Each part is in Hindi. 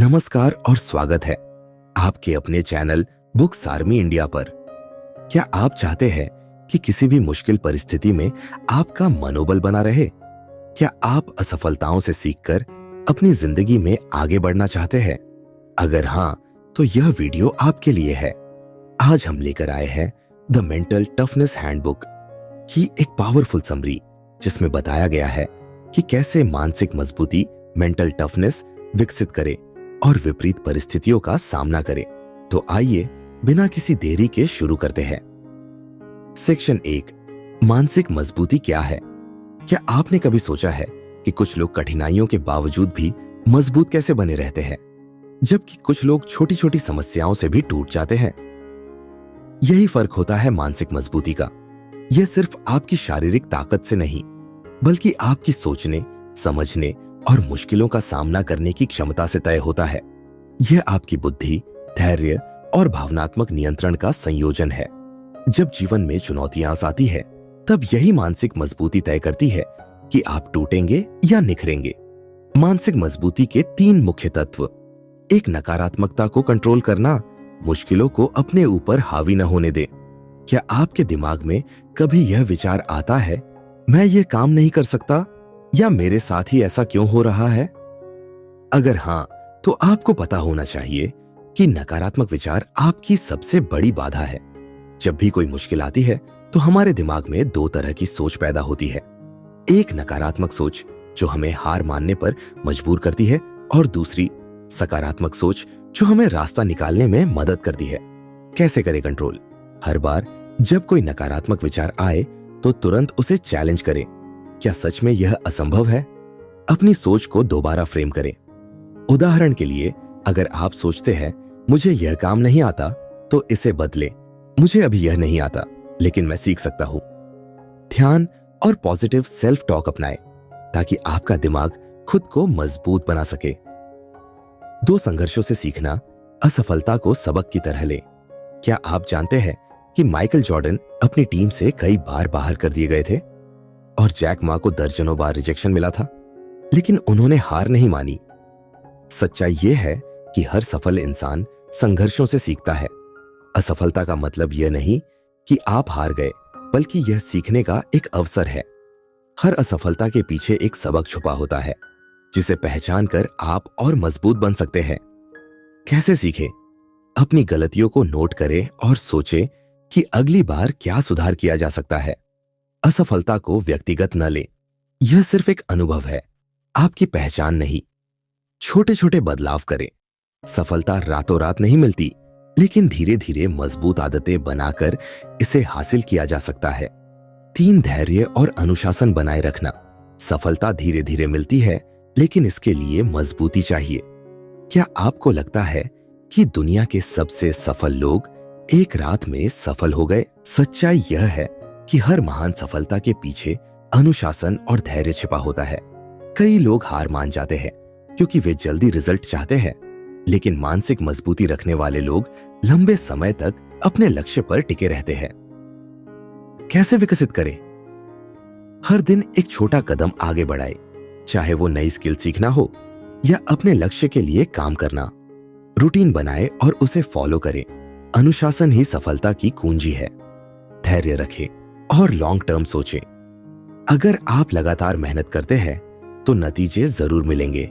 नमस्कार और स्वागत है आपके अपने चैनल बुक्स आर्मी इंडिया पर। क्या आप चाहते हैं कि किसी भी मुश्किल परिस्थिति में आपका मनोबल बना रहे? क्या आप असफलताओं से सीखकर अपनी जिंदगी में आगे बढ़ना चाहते हैं? अगर हाँ, तो यह वीडियो आपके लिए है। आज हम लेकर आए हैं द मेंटल टफनेस हैंडबुक की एक पावरफुल समरी, जिसमें बताया गया है कि कैसे मानसिक मजबूती मेंटल टफनेस विकसित करे और विपरीत परिस्थितियों का सामना करें। तो आइए बिना किसी देरी के शुरू करते हैं। सेक्शन 1, मानसिक मजबूती क्या है? क्या आपने कभी सोचा है कि कुछ लोग कठिनाइयों के बावजूद भी मजबूत कैसे बने रहते हैं, जबकि कुछ लोग छोटी छोटी समस्याओं से भी टूट जाते हैं? यही फर्क होता है मानसिक मजबूती का। यह सिर्फ आपकी शारीरिक ताकत से नहीं, बल्कि आपकी सोचने, समझने और मुश्किलों का सामना करने की क्षमता से तय होता है। यह आपकी बुद्धि, धैर्य और भावनात्मक नियंत्रण का संयोजन है। जब जीवन में चुनौतियां आती है, तब यही मानसिक मजबूती तय करती है कि आप टूटेंगे या निखरेंगे। मानसिक मजबूती के 3 मुख्य तत्व: एक, नकारात्मकता को कंट्रोल करना, मुश्किलों को अपने ऊपर हावी न होने दें। क्या आपके दिमाग में कभी यह विचार आता है, मैं यह काम नहीं कर सकता, या मेरे साथ ही ऐसा क्यों हो रहा है? अगर हां, तो आपको पता होना चाहिए कि नकारात्मक विचार आपकी सबसे बड़ी बाधा है। जब भी कोई मुश्किल आती है, तो हमारे दिमाग में 2 तरह की सोच पैदा होती है। एक, नकारात्मक सोच जो हमें हार मानने पर मजबूर करती है, और दूसरी, सकारात्मक सोच जो हमें रास्ता निकालने में मदद करती है। कैसे करें कंट्रोल? हर बार जब कोई नकारात्मक विचार आए, तो तुरंत उसे चैलेंज करें। क्या सच में यह असंभव है? अपनी सोच को दोबारा फ्रेम करें। उदाहरण के लिए, अगर आप सोचते हैं मुझे यह काम नहीं आता, तो इसे बदलें। मुझे अभी यह नहीं आता, लेकिन मैं सीख सकता हूं। ध्यान और पॉजिटिव सेल्फ टॉक अपनाएं, ताकि आपका दिमाग खुद को मजबूत बना सके। 2 संघर्षों से सीखना, असफलता को सबक की तरह लें। क्या आप जानते हैं कि माइकल जॉर्डन अपनी टीम से कई बार बाहर कर दिए गए थे और जैक मा को दर्जनों बार रिजेक्शन मिला था, लेकिन उन्होंने हार नहीं मानी। सच्चाई यह है कि हर सफल इंसान संघर्षों से सीखता है। असफलता का मतलब यह नहीं कि आप हार गए, बल्कि यह सीखने का एक अवसर है। हर असफलता के पीछे एक सबक छुपा होता है, जिसे पहचान कर आप और मजबूत बन सकते हैं। कैसे सीखें? अपनी गलतियों को नोट करें और सोचें कि अगली बार क्या सुधार किया जा सकता है। असफलता को व्यक्तिगत न लें, यह सिर्फ एक अनुभव है, आपकी पहचान नहीं। छोटे छोटे बदलाव करें। सफलता रातों रात नहीं मिलती, लेकिन धीरे धीरे मजबूत आदतें बनाकर इसे हासिल किया जा सकता है। 3, धैर्य और अनुशासन बनाए रखना। सफलता धीरे धीरे मिलती है, लेकिन इसके लिए मजबूती चाहिए। क्या आपको लगता है कि दुनिया के सबसे सफल लोग एक रात में सफल हो गए? सच्चाई यह है कि हर महान सफलता के पीछे अनुशासन और धैर्य छिपा होता है। कई लोग हार मान जाते हैं क्योंकि वे जल्दी रिजल्ट चाहते हैं, लेकिन मानसिक मजबूती रखने वाले लोग लंबे समय तक अपने लक्ष्य पर टिके रहते हैं। कैसे विकसित करें? हर दिन एक छोटा कदम आगे बढ़ाएं, चाहे वो नई स्किल सीखना हो या अपने लक्ष्य के लिए काम करना। रूटीन बनाएं और उसे फॉलो करें। अनुशासन ही सफलता की कुंजी है। धैर्य रखें और लॉन्ग टर्म सोचें। अगर आप लगातार मेहनत करते हैं, तो नतीजे जरूर मिलेंगे।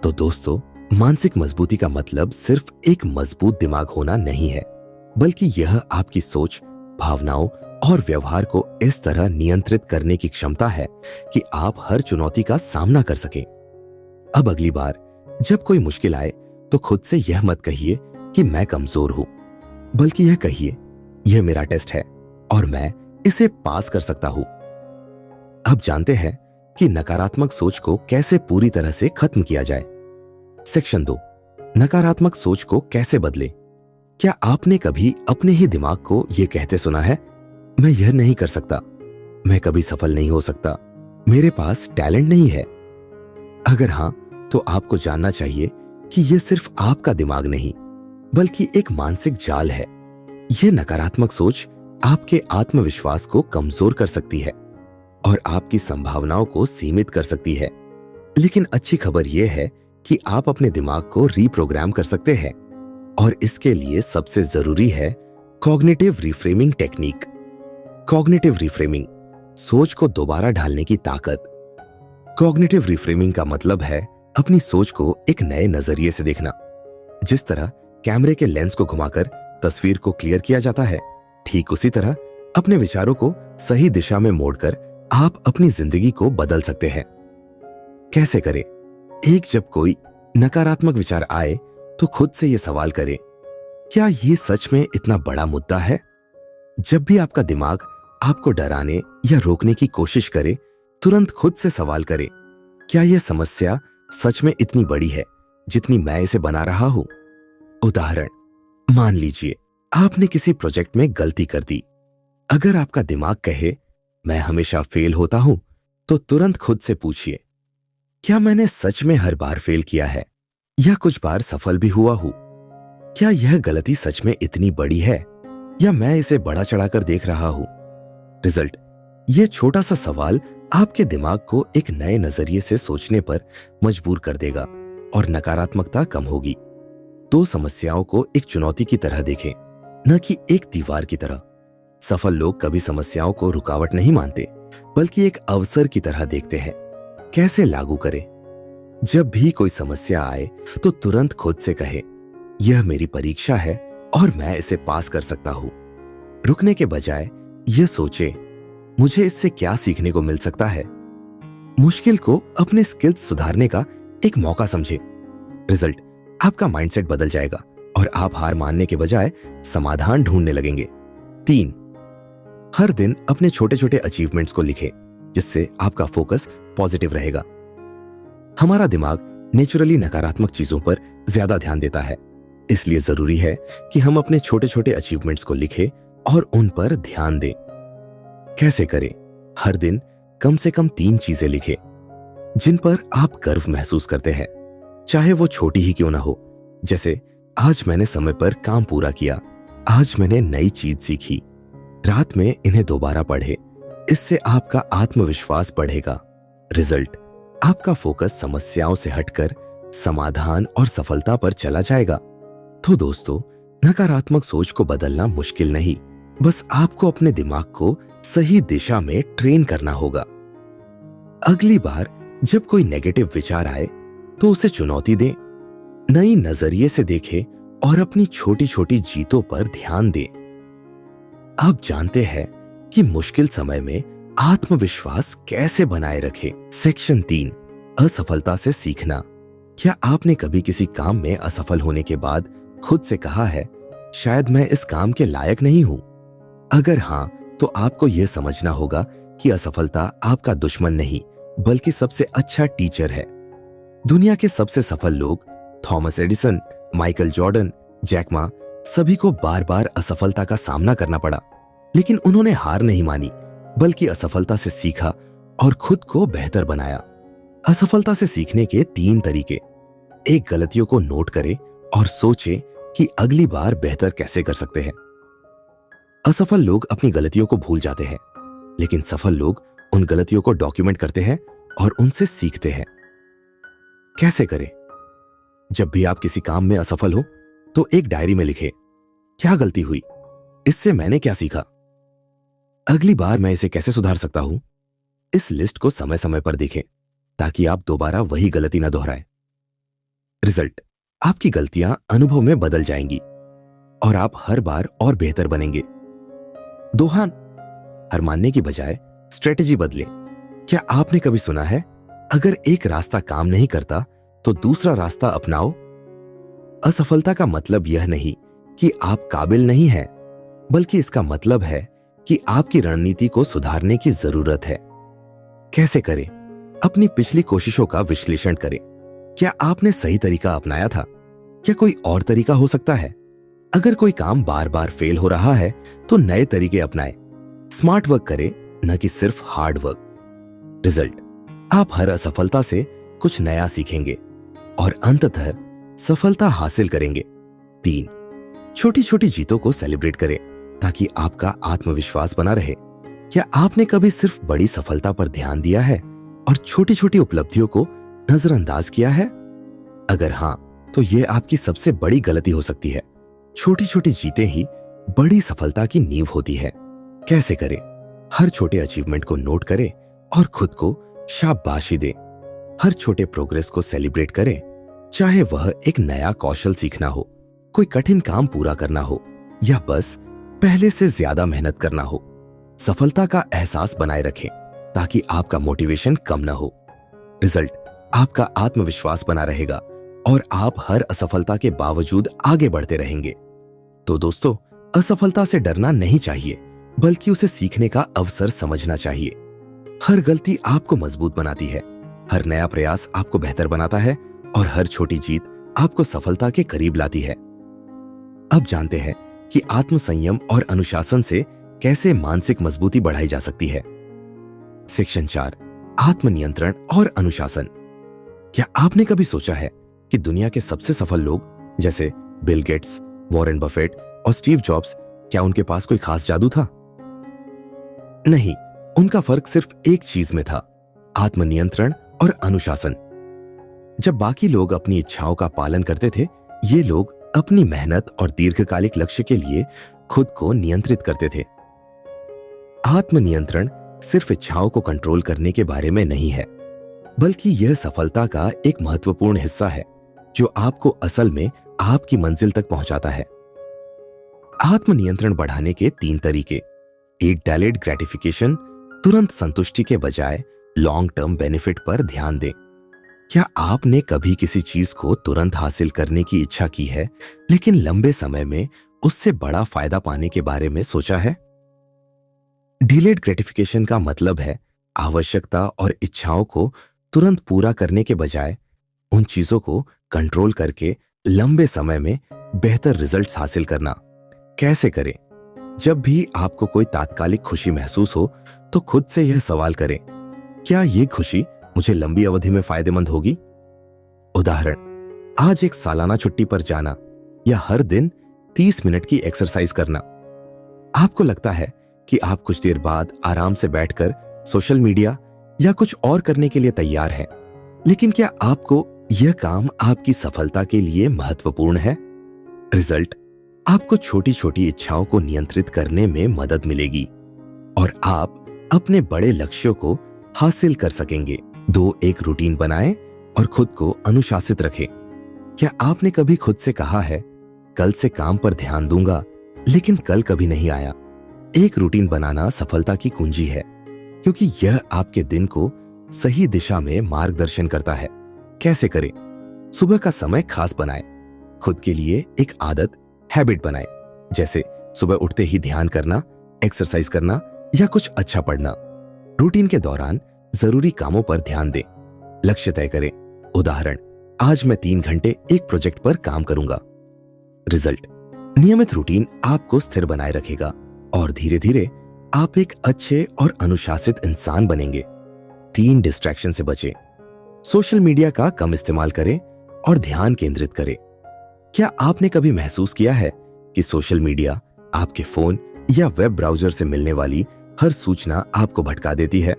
तो दोस्तों, मानसिक मजबूती का मतलब सिर्फ एक मजबूत दिमाग होना नहीं है, बल्कि यह आपकी सोच, भावनाओं और व्यवहार को इस तरह नियंत्रित करने की क्षमता है कि आप हर चुनौती का सामना कर सकें। अब अगली बार जब कोई मुश्किल आए, तो खुद से यह मत कहिए कि मैं कमजोर हूं, बल्कि यह कहिए, यह मेरा टेस्ट है और मैं इसे पास कर सकता हूं। अब जानते हैं कि नकारात्मक सोच को कैसे पूरी तरह से खत्म किया जाए। सेक्शन 2, नकारात्मक सोच को कैसे बदलें? क्या आपने कभी अपने ही दिमाग को यह कहते सुना है, मैं यह नहीं कर सकता, मैं कभी सफल नहीं हो सकता, मेरे पास टैलेंट नहीं है? अगर हां, तो आपको जानना चाहिए कि यह सिर्फ आपका दिमाग नहीं, बल्कि एक मानसिक जाल है। यह नकारात्मक सोच आपके आत्मविश्वास को कमजोर कर सकती है और आपकी संभावनाओं को सीमित कर सकती है। लेकिन अच्छी खबर यह है कि आप अपने दिमाग को रीप्रोग्राम कर सकते हैं, और इसके लिए सबसे जरूरी है cognitive reframing technique. Cognitive reframing, सोच को दोबारा ढालने की ताकत। कॉग्निटिव रिफ्रेमिंग का मतलब है अपनी सोच को एक नए नजरिए से देखना। जिस तरह कैमरे के लेंस को घुमाकर तस्वीर को क्लियर किया जाता है, ठीक उसी तरह अपने विचारों को सही दिशा में मोड़कर आप अपनी जिंदगी को बदल सकते हैं। कैसे करें? जब कोई नकारात्मक विचार आए तो खुद से यह सवाल करें, क्या यह सच में इतना बड़ा मुद्दा है? जब भी आपका दिमाग आपको डराने या रोकने की कोशिश करे, तुरंत खुद से सवाल करें, क्या यह समस्या सच में इतनी बड़ी है जितनी मैं इसे बना रहा हूं? उदाहरण, मान लीजिए आपने किसी प्रोजेक्ट में गलती कर दी। अगर आपका दिमाग कहे मैं हमेशा फेल होता हूं, तो तुरंत खुद से पूछिए, क्या मैंने सच में हर बार फेल किया है या कुछ बार सफल भी हुआ हूं? क्या यह गलती सच में इतनी बड़ी है या मैं इसे बढ़ा चढ़ाकर देख रहा हूं? रिजल्ट, यह छोटा सा सवाल आपके दिमाग को एक नए नजरिए से सोचने पर मजबूर कर देगा और नकारात्मकता कम होगी। दो समस्याओं को एक चुनौती की तरह देखें, न कि एक दीवार की तरह। सफल लोग कभी समस्याओं को रुकावट नहीं मानते, बल्कि एक अवसर की तरह देखते हैं। कैसे लागू करें? जब भी कोई समस्या आए तो तुरंत खुद से कहे, यह मेरी परीक्षा है और मैं इसे पास कर सकता हूं। रुकने के बजाय यह सोचे, मुझे इससे क्या सीखने को मिल सकता है। मुश्किल को अपने स्किल्स सुधारने का एक मौका समझे। रिजल्ट, आपका माइंडसेट बदल जाएगा और आप हार मानने के बजाय समाधान ढूंढने लगेंगे। 3, हर दिन अपने छोटे छोटे अचीवमेंट्स को लिखें, जिससे आपका फोकस पॉजिटिव रहेगा। हमारा दिमाग नेचुरली नकारात्मक चीजों पर ज्यादा ध्यान देता है, इसलिए जरूरी है कि हम अपने छोटे छोटे अचीवमेंट्स को लिखें और उन पर ध्यान दें। कैसे करें? हर दिन कम से कम 3 चीजें लिखें जिन पर आप गर्व महसूस करते हैं, चाहे वो छोटी ही क्यों ना हो। जैसे, आज मैंने समय पर काम पूरा किया, आज मैंने नई चीज सीखी। रात में इन्हें दोबारा पढ़े, इससे आपका आत्मविश्वास बढ़ेगा। रिजल्ट, आपका फोकस समस्याओं से हटकर समाधान और सफलता पर चला जाएगा। तो दोस्तों, नकारात्मक सोच को बदलना मुश्किल नहीं, बस आपको अपने दिमाग को सही दिशा में ट्रेन करना होगा। अगली बार जब कोई नेगेटिव विचार आए तो उसे चुनौती दें, नई नजरिए से देखें और अपनी छोटी छोटी जीतों पर ध्यान दें। आप जानते हैं कि मुश्किल समय में आत्मविश्वास कैसे बनाए रखें। सेक्शन 3, असफलता से सीखना। क्या आपने कभी किसी काम में असफल होने के बाद खुद से कहा है, शायद मैं इस काम के लायक नहीं हूं? अगर हां, तो आपको यह समझना होगा कि असफलता आपका दुश्मन नहीं, बल्कि सबसे अच्छा टीचर है। दुनिया के सबसे सफल लोग, Thomas Edison, Michael Jordan, Jack Ma, सभी को बार बार असफलता का सामना करना पड़ा, लेकिन उन्होंने हार नहीं मानी, बल्कि असफलता से सीखा और खुद को बेहतर बनाया। असफलता से सीखने के 3 तरीके। एक, गलतियों को नोट करें और सोचें कि अगली बार बेहतर कैसे कर सकते हैं। असफल लोग अपनी गलतियों को भूल जाते हैं, लेकिन सफल लोग उन गलतियों को डॉक्यूमेंट करते हैं और उनसे सीखते हैं। कैसे करें? जब भी आप किसी काम में असफल हो तो एक डायरी में लिखें, क्या गलती हुई, इससे मैंने क्या सीखा, अगली बार मैं इसे कैसे सुधार सकता हूं। इस लिस्ट को समय समय पर देखें ताकि आप दोबारा वही गलती ना दोहराएं। रिजल्ट, आपकी गलतियां अनुभव में बदल जाएंगी और आप हर बार और बेहतर बनेंगे। दोहा, हार मानने की बजाय स्ट्रेटेजी बदलें। क्या आपने कभी सुना है, अगर एक रास्ता काम नहीं करता तो दूसरा रास्ता अपनाओ? असफलता का मतलब यह नहीं कि आप काबिल नहीं हैं, बल्कि इसका मतलब है कि आपकी रणनीति को सुधारने की जरूरत है। कैसे करें? अपनी पिछली कोशिशों का विश्लेषण करें। क्या आपने सही तरीका अपनाया था? क्या कोई और तरीका हो सकता है? अगर कोई काम बार बार फेल हो रहा है तो नए तरीके अपनाएं। स्मार्ट वर्क करें, न कि सिर्फ हार्ड वर्क। रिजल्ट, आप हर असफलता से कुछ नया सीखेंगे और अंततः सफलता हासिल करेंगे। 3, छोटी छोटी जीतों को सेलिब्रेट करें ताकि आपका आत्मविश्वास बना रहे। क्या आपने कभी सिर्फ बड़ी सफलता पर ध्यान दिया है और छोटी छोटी उपलब्धियों को नजरअंदाज किया है? अगर हाँ, तो ये आपकी सबसे बड़ी गलती हो सकती है। छोटी छोटी जीतें ही बड़ी सफलता की नींव होती है। कैसे करें? हर छोटे अचीवमेंट को नोट करें और खुद को शाबाशी दें। हर छोटे प्रोग्रेस को सेलिब्रेट करें, चाहे वह एक नया कौशल सीखना हो, कोई कठिन काम पूरा करना हो या बस पहले से ज्यादा मेहनत करना हो। सफलता का एहसास बनाए रखें ताकि आपका मोटिवेशन कम ना हो। रिजल्ट आपका आत्मविश्वास बना रहेगा और आप हर असफलता के बावजूद आगे बढ़ते रहेंगे। तो दोस्तों, असफलता से डरना नहीं चाहिए, बल्कि उसे सीखने का अवसर समझना चाहिए। हर गलती आपको मजबूत बनाती है, हर नया प्रयास आपको बेहतर बनाता है और हर छोटी जीत आपको सफलता के करीब लाती है। अब जानते हैं कि आत्मसंयम और अनुशासन से कैसे मानसिक मजबूती बढ़ाई जा सकती है। सेक्शन 4, आत्मनियंत्रण और अनुशासन। क्या आपने कभी सोचा है कि दुनिया के सबसे सफल लोग जैसे बिल गेट्स, वॉरेन बफेट और स्टीव जॉब्स, क्या उनके पास कोई खास जादू था? नहीं, उनका फर्क सिर्फ एक चीज में था, आत्मनियंत्रण और अनुशासन। जब बाकी लोग अपनी इच्छाओं का पालन करते थे, ये लोग अपनी मेहनत और दीर्घकालिक लक्ष्य के लिए खुद को नियंत्रित करते थे। आत्मनियंत्रण सिर्फ इच्छाओं को कंट्रोल करने के बारे में नहीं है, बल्कि यह सफलता का एक महत्वपूर्ण हिस्सा है जो आपको असल में आपकी मंजिल तक पहुंचाता है। आत्मनियंत्रण बढ़ाने के 3 तरीके। एक, डिलेड ग्रेटिफिकेशन, तुरंत संतुष्टि के बजाय लॉन्ग टर्म बेनिफिट पर ध्यान दें। क्या आपने कभी किसी चीज को तुरंत हासिल करने की इच्छा की है, लेकिन लंबे समय में उससे बड़ा फायदा पाने के बारे में सोचा है? डिलेड ग्रेटिफिकेशन का मतलब है आवश्यकता और इच्छाओं को तुरंत पूरा करने के बजाय उन चीजों को कंट्रोल करके लंबे समय में बेहतर रिजल्ट्स हासिल करना। कैसे करें? जब भी आपको कोई तात्कालिक खुशी महसूस हो, तो खुद से यह सवाल करें, क्या यह खुशी मुझे लंबी अवधि में फायदेमंद होगी? उदाहरण, आज एक सालाना छुट्टी पर जाना या हर दिन 30 मिनट की एक्सरसाइज करना। आपको लगता है कि आप कुछ देर बाद आराम से बैठकर सोशल मीडिया या कुछ और करने के लिए तैयार हैं, लेकिन क्या आपको यह काम आपकी सफलता के लिए महत्वपूर्ण है? रिजल्ट, आपको छोटी छोटी इच्छाओं को नियंत्रित करने में मदद मिलेगी और आप अपने बड़े लक्ष्यों को हासिल कर सकेंगे। 2, एक रूटीन बनाएं और खुद को अनुशासित रखें। क्या आपने कभी खुद से कहा है, कल से काम पर ध्यान दूंगा, लेकिन कल कभी नहीं आया? एक रूटीन बनाना सफलता की कुंजी है, क्योंकि यह आपके दिन को सही दिशा में मार्गदर्शन करता है। कैसे करें? सुबह का समय खास बनाएं। खुद के लिए एक आदत, हैबिट बनाएं, जैसे सुबह उठते ही ध्यान करना, एक्सरसाइज करना या कुछ अच्छा पढ़ना। रूटीन के दौरान जरूरी कामों पर ध्यान दें। लक्ष्य तय करें। उदाहरण, आज मैं 3 घंटे एक प्रोजेक्ट पर काम करूंगा। रिजल्ट, नियमित रूटीन आपको स्थिर बनाए रखेगा और धीरे धीरे आप एक अच्छे और अनुशासित इंसान बनेंगे। 3, डिस्ट्रैक्शन से बचें। सोशल मीडिया का कम इस्तेमाल करें और ध्यान केंद्रित करें। क्या आपने कभी महसूस किया है कि सोशल मीडिया, आपके फोन या वेब ब्राउजर से मिलने वाली हर सूचना आपको भटका देती है?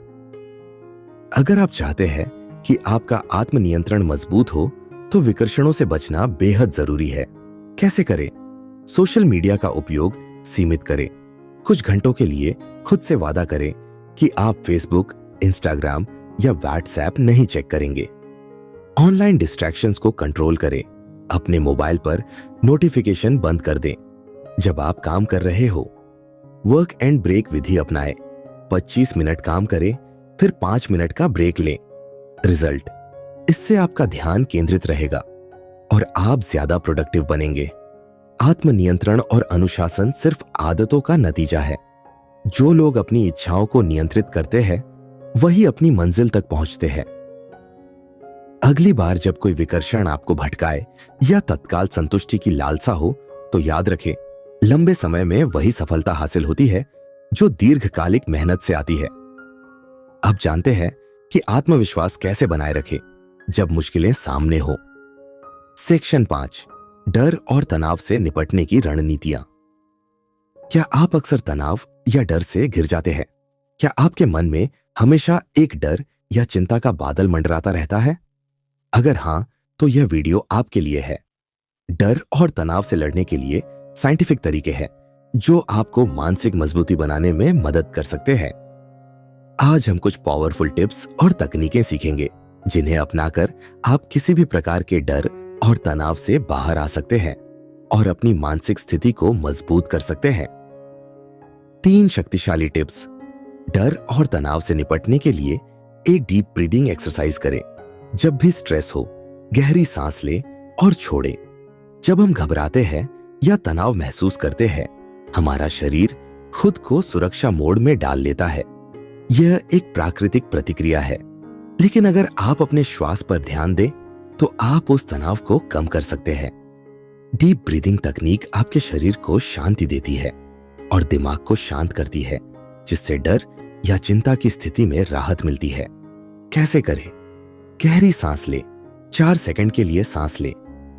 अगर आप चाहते हैं कि आपका आत्मनियंत्रण मजबूत हो, तो विकर्षणों से बचना बेहद जरूरी है। कैसे करें? सोशल मीडिया का उपयोग सीमित करें। कुछ घंटों के लिए खुद से वादा करें कि आप फेसबुक, इंस्टाग्राम या व्हाट्सएप नहीं चेक करेंगे। ऑनलाइन डिस्ट्रैक्शंस को कंट्रोल करें। अपने मोबाइल पर नोटिफिकेशन बंद कर दें जब आप काम कर रहे हो। वर्क एंड ब्रेक विधि अपनाएं। 25 मिनट काम करें, फिर 5 मिनट का ब्रेक लें। रिजल्ट, इससे आपका ध्यान केंद्रित रहेगा और आप ज्यादा प्रोडक्टिव बनेंगे। आत्मनियंत्रण और अनुशासन सिर्फ आदतों का नतीजा है। जो लोग अपनी इच्छाओं को नियंत्रित करते हैं, वही अपनी मंजिल तक पहुंचते हैं। अगली बार जब कोई विकर्षण आपको भटकाए या तत्काल संतुष्टि की लालसा हो, तो याद रखें, लंबे समय में वही सफलता हासिल होती है जो दीर्घकालिक मेहनत से आती है। अब जानते हैं कि आत्मविश्वास कैसे बनाए रखें जब मुश्किलें सामने हो। सेक्शन 5, डर और तनाव से निपटने की रणनीतियां। क्या आप अक्सर तनाव या डर से घिर जाते हैं? क्या आपके मन में हमेशा एक डर या चिंता का बादल मंडराता रहता है? अगर हां, तो यह वीडियो आपके लिए है। डर और तनाव से लड़ने के लिए साइंटिफिक तरीके हैं जो आपको मानसिक मजबूती बनाने में मदद कर सकते हैं। आज हम कुछ पावरफुल टिप्स और तकनीकें सीखेंगे जिन्हें अपनाकर आप किसी भी प्रकार के डर और तनाव से बाहर आ सकते हैं और अपनी मानसिक स्थिति को मजबूत कर सकते हैं। 3 शक्तिशाली टिप्स। डर और तनाव से निपटने के लिए एक डीप ब्रीदिंग एक्सरसाइज करें। जब भी स्ट्रेस हो, गहरी सांस लें और छोड़ें। जब हम घबराते हैं या तनाव महसूस करते हैं, हमारा शरीर खुद को सुरक्षा मोड में डाल लेता है। यह एक प्राकृतिक प्रतिक्रिया है, लेकिन अगर आप अपने श्वास पर ध्यान दें तो आप उस तनाव को कम कर सकते हैं। डीप ब्रीदिंग तकनीक आपके शरीर को शांति देती है और दिमाग को शांत करती है, जिससे डर या चिंता की स्थिति में राहत मिलती है। कैसे करें? गहरी सांस लें। 4 सेकंड के लिए सांस लें।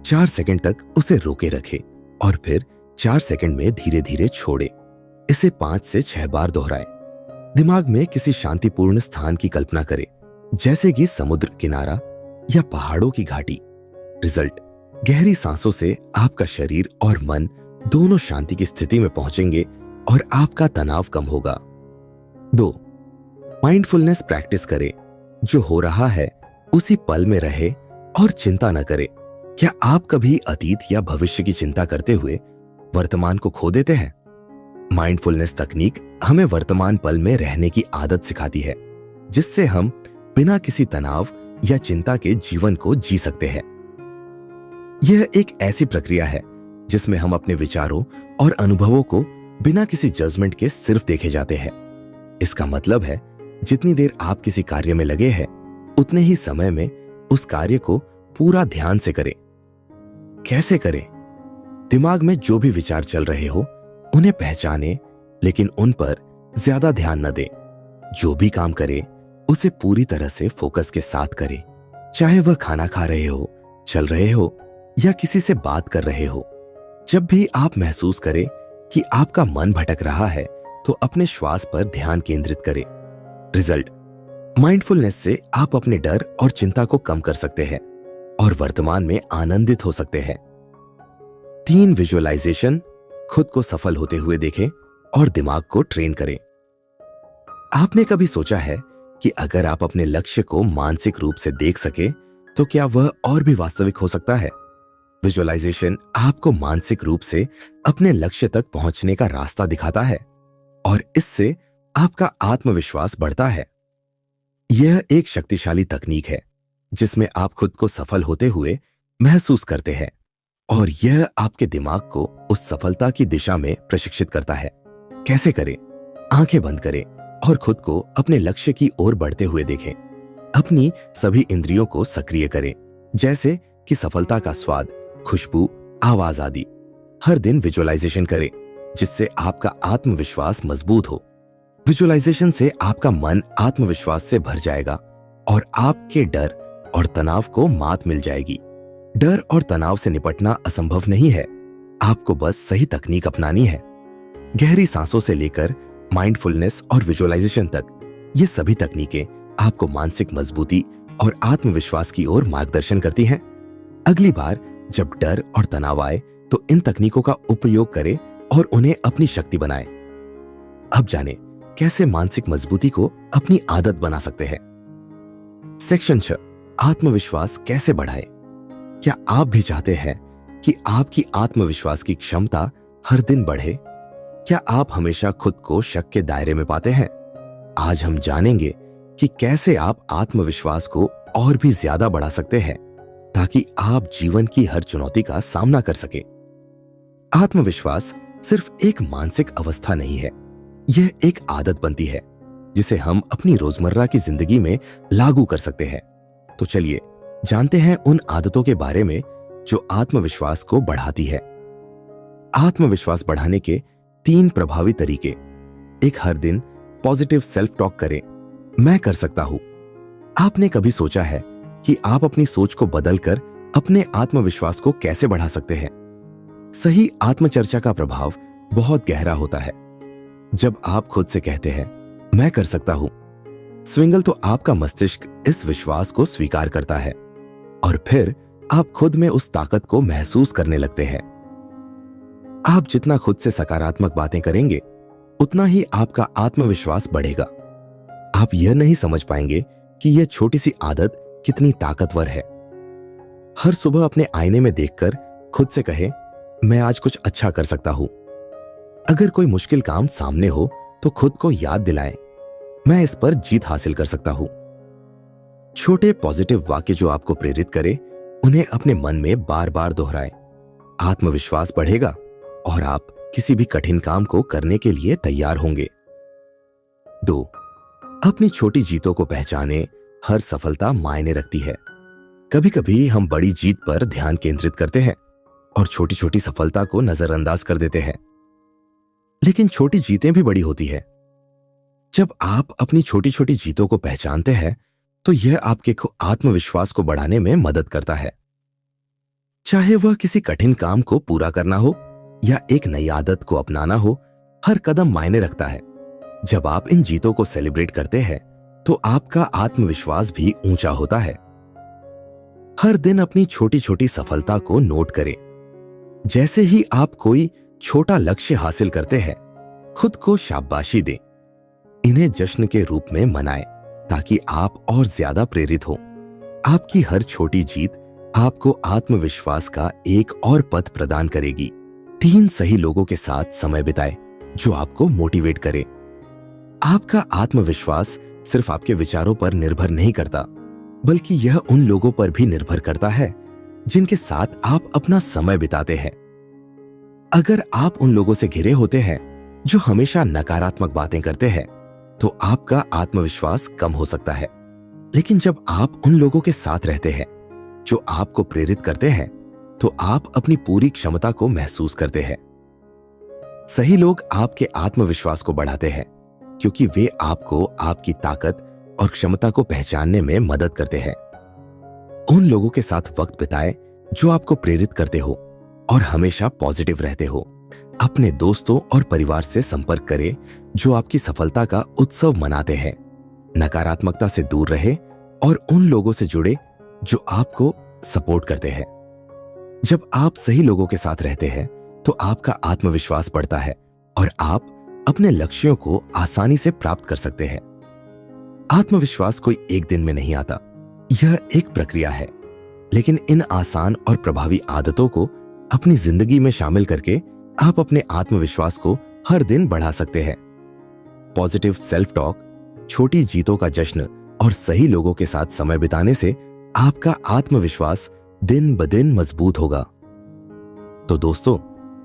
4 सेकंड तक उसे रोके रखें और फिर 4 सेकंड में धीरे धीरे छोड़ें। इसे 5 से 6 बार दोहराएं। दिमाग में किसी शांतिपूर्ण स्थान की कल्पना करें, जैसे कि समुद्र किनारा या पहाड़ों की घाटी। रिजल्ट: गहरी सांसों से आपका शरीर और मन दोनों शांति की स्थिति में पहुंचेंगे और आपका तनाव कम होगा। 2. माइंडफुलनेस प्रैक्टिस करें। जो हो रहा है उसी पल में रहे और चिंता न करें। क्या आप कभी अतीत या भविष्य की चिंता करते हुए वर्तमान को खो देते हैं? माइंडफुलनेस तकनीक हमें वर्तमान पल में रहने की आदत सिखाती है, जिससे हम बिना किसी तनाव या चिंता के जीवन को जी सकते हैं। यह एक ऐसी प्रक्रिया है जिसमें हम अपने विचारों और अनुभवों को बिना किसी जजमेंट के सिर्फ देखे जाते हैं। इसका मतलब है, जितनी देर आप किसी कार्य में लगे हैं, उतने ही समय में उस कार्य को पूरा ध्यान से करें। कैसे करें? दिमाग में जो भी विचार चल रहे हो उन्हें पहचानें, लेकिन उन पर ज्यादा ध्यान न दें। जो भी काम करें उसे पूरी तरह से फोकस के साथ करें, चाहे वह खाना खा रहे हो, चल रहे हो या किसी से बात कर रहे हो। जब भी आप महसूस करें कि आपका मन भटक रहा है, तो अपने श्वास पर ध्यान केंद्रित करें। रिजल्ट: माइंडफुलनेस से आप अपने डर और चिंता को कम कर सकते हैं और वर्तमान में आनंदित हो सकते हैं। 3 विजुअलाइजेशन। खुद को सफल होते हुए देखें और दिमाग को ट्रेन करें। आपने कभी सोचा है कि अगर आप अपने लक्ष्य को मानसिक रूप से देख सके तो क्या वह और भी वास्तविक हो सकता है? विजुअलाइजेशन आपको मानसिक रूप से अपने लक्ष्य तक पहुंचने का रास्ता दिखाता है और इससे आपका आत्मविश्वास बढ़ता है। यह एक शक्तिशाली तकनीक है जिसमें आप खुद को सफल होते हुए महसूस करते हैं और यह आपके दिमाग को उस सफलता की दिशा में प्रशिक्षित करता है। कैसे करें? आंखें बंद करें और खुद को अपने लक्ष्य की ओर बढ़ते हुए देखें। अपनी सभी इंद्रियों को सक्रिय करें, जैसे कि सफलता का स्वाद, खुशबू, आवाज आदि। हर दिन विजुअलाइजेशन करें जिससे आपका आत्मविश्वास मजबूत हो। विजुअलाइजेशन से आपका मन आत्मविश्वास से भर जाएगा और आपके डर और तनाव को मात मिल जाएगी। डर और तनाव से निपटना असंभव नहीं है, आपको बस सही तकनीक अपनानी है। गहरी सांसों से लेकर माइंडफुलनेस और विजुअलाइजेशन तक, ये सभी तकनीकें आपको मानसिक मजबूती और आत्मविश्वास की ओर मार्गदर्शन करती हैं। अगली बार जब डर और तनाव आए तो इन तकनीकों का उपयोग करें और उन्हें अपनी शक्ति बनाएं। अब जानें कैसे मानसिक मजबूती को अपनी आदत बना सकते हैं। सेक्शन 6, आत्मविश्वास कैसे बढ़ाएं? क्या आप भी चाहते हैं कि आपकी आत्मविश्वास की क्षमता हर दिन बढ़े? क्या आप हमेशा खुद को शक के दायरे में पाते हैं? आज हम जानेंगे कि कैसे आप आत्मविश्वास को और भी ज्यादा बढ़ा सकते हैं ताकि आप जीवन की हर चुनौती का सामना कर सके। आत्मविश्वास सिर्फ एक मानसिक अवस्था नहीं है, यह एक आदत बनती है जिसे हम अपनी रोजमर्रा की जिंदगी में लागू कर सकते हैं। तो चलिए जानते हैं उन आदतों के बारे में जो आत्मविश्वास को बढ़ाती है। आत्मविश्वास बढ़ाने के 3 प्रभावी तरीके। 1. हर दिन पॉजिटिव सेल्फ टॉक करें। मैं कर सकता हूं। आपने कभी सोचा है कि आप अपनी सोच को बदलकर अपने आत्मविश्वास को कैसे बढ़ा सकते हैं? सही आत्मचर्चा का प्रभाव बहुत गहरा होता है। जब आप खुद से कहते हैं मैं कर सकता हूं, स्विंगल तो आपका मस्तिष्क इस विश्वास को स्वीकार करता है और फिर आप खुद में उस ताकत को महसूस करने लगते हैं। आप जितना खुद से सकारात्मक बातें करेंगे, उतना ही आपका आत्मविश्वास बढ़ेगा। आप यह नहीं समझ पाएंगे कि यह छोटी सी आदत कितनी ताकतवर है। हर सुबह अपने आईने में देखकर खुद से कहें, मैं आज कुछ अच्छा कर सकता हूं। अगर कोई मुश्किल काम सामने हो तो खुद को याद दिलाएं, मैं इस पर जीत हासिल कर सकता हूं। छोटे पॉजिटिव वाक्य जो आपको प्रेरित करें, उन्हें अपने मन में बार बार दोहराएं। आत्मविश्वास बढ़ेगा और आप किसी भी कठिन काम को करने के लिए तैयार होंगे। 2. अपनी छोटी जीतों को पहचानें। हर सफलता मायने रखती है। कभी कभी हम बड़ी जीत पर ध्यान केंद्रित करते हैं और छोटी छोटी सफलता को नजरअंदाज कर देते हैं, लेकिन छोटी जीतें भी बड़ी होती है। जब आप अपनी छोटी छोटी जीतों को पहचानते हैं तो यह आपके आत्मविश्वास को बढ़ाने में मदद करता है। चाहे वह किसी कठिन काम को पूरा करना हो या एक नई आदत को अपनाना हो, हर कदम मायने रखता है। जब आप इन जीतों को सेलिब्रेट करते हैं तो आपका आत्मविश्वास भी ऊंचा होता है। हर दिन अपनी छोटी छोटी सफलता को नोट करें। जैसे ही आप कोई छोटा लक्ष्य हासिल करते हैं, खुद को शाबाशी दें। इन्हें जश्न के रूप में मनाएं ताकि आप और ज्यादा प्रेरित हो। आपकी हर छोटी जीत आपको आत्मविश्वास का एक और पथ प्रदान करेगी। 3 सही लोगों के साथ समय बिताएं जो आपको मोटिवेट करें। आपका आत्मविश्वास सिर्फ आपके विचारों पर निर्भर नहीं करता, बल्कि यह उन लोगों पर भी निर्भर करता है जिनके साथ आप अपना समय बिताते हैं। अगर आप उन लोगों से घिरे होते हैं जो हमेशा नकारात्मक बातें करते हैं, तो आपका आत्मविश्वास कम हो सकता है। लेकिन जब आप उन लोगों के साथ रहते हैं जो आपको प्रेरित करते हैं, तो आप अपनी पूरी क्षमता को महसूस करते हैं। सही लोग आपके आत्मविश्वास को बढ़ाते हैं क्योंकि वे आपको आपकी ताकत और क्षमता को पहचानने में मदद करते हैं। उन लोगों के साथ वक्त बिताएं जो आपको प्रेरित करते हो और हमेशा पॉजिटिव रहते हो। अपने दोस्तों और परिवार से संपर्क करें जो आपकी सफलता का उत्सव मनाते हैं। नकारात्मकता से दूर रहे और उन लोगों से जुड़े जो आपको सपोर्ट करते हैं। जब आप सही लोगों के साथ रहते हैं तो आपका आत्मविश्वास बढ़ता है और आप अपने लक्ष्यों को आसानी से प्राप्त कर सकते हैं। आत्मविश्वास कोई एक दिन में नहीं आता, यह एक प्रक्रिया है। लेकिन इन आसान और प्रभावी आदतों को अपनी जिंदगी में शामिल करके आप अपने आत्मविश्वास को हर दिन बढ़ा सकते हैं। पॉजिटिव सेल्फ टॉक, छोटी जीतों का जश्न और सही लोगों के साथ समय बिताने से आपका आत्मविश्वास दिन ब दिन मजबूत होगा। तो दोस्तों,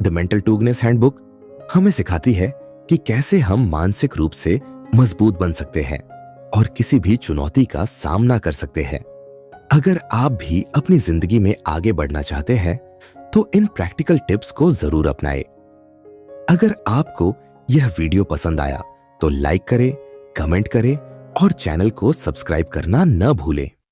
द मेंटल टूगनेस हैंडबुक हमें सिखाती है कि कैसे हम मानसिक रूप से मजबूत बन सकते हैं और किसी भी चुनौती का सामना कर सकते हैं। अगर आप भी अपनी जिंदगी में आगे बढ़ना चाहते हैं तो इन प्रैक्टिकल टिप्स को जरूर अपनाएं। अगर आपको यह वीडियो पसंद आया तो लाइक करें, कमेंट करें और चैनल को सब्सक्राइब करना न भूलें।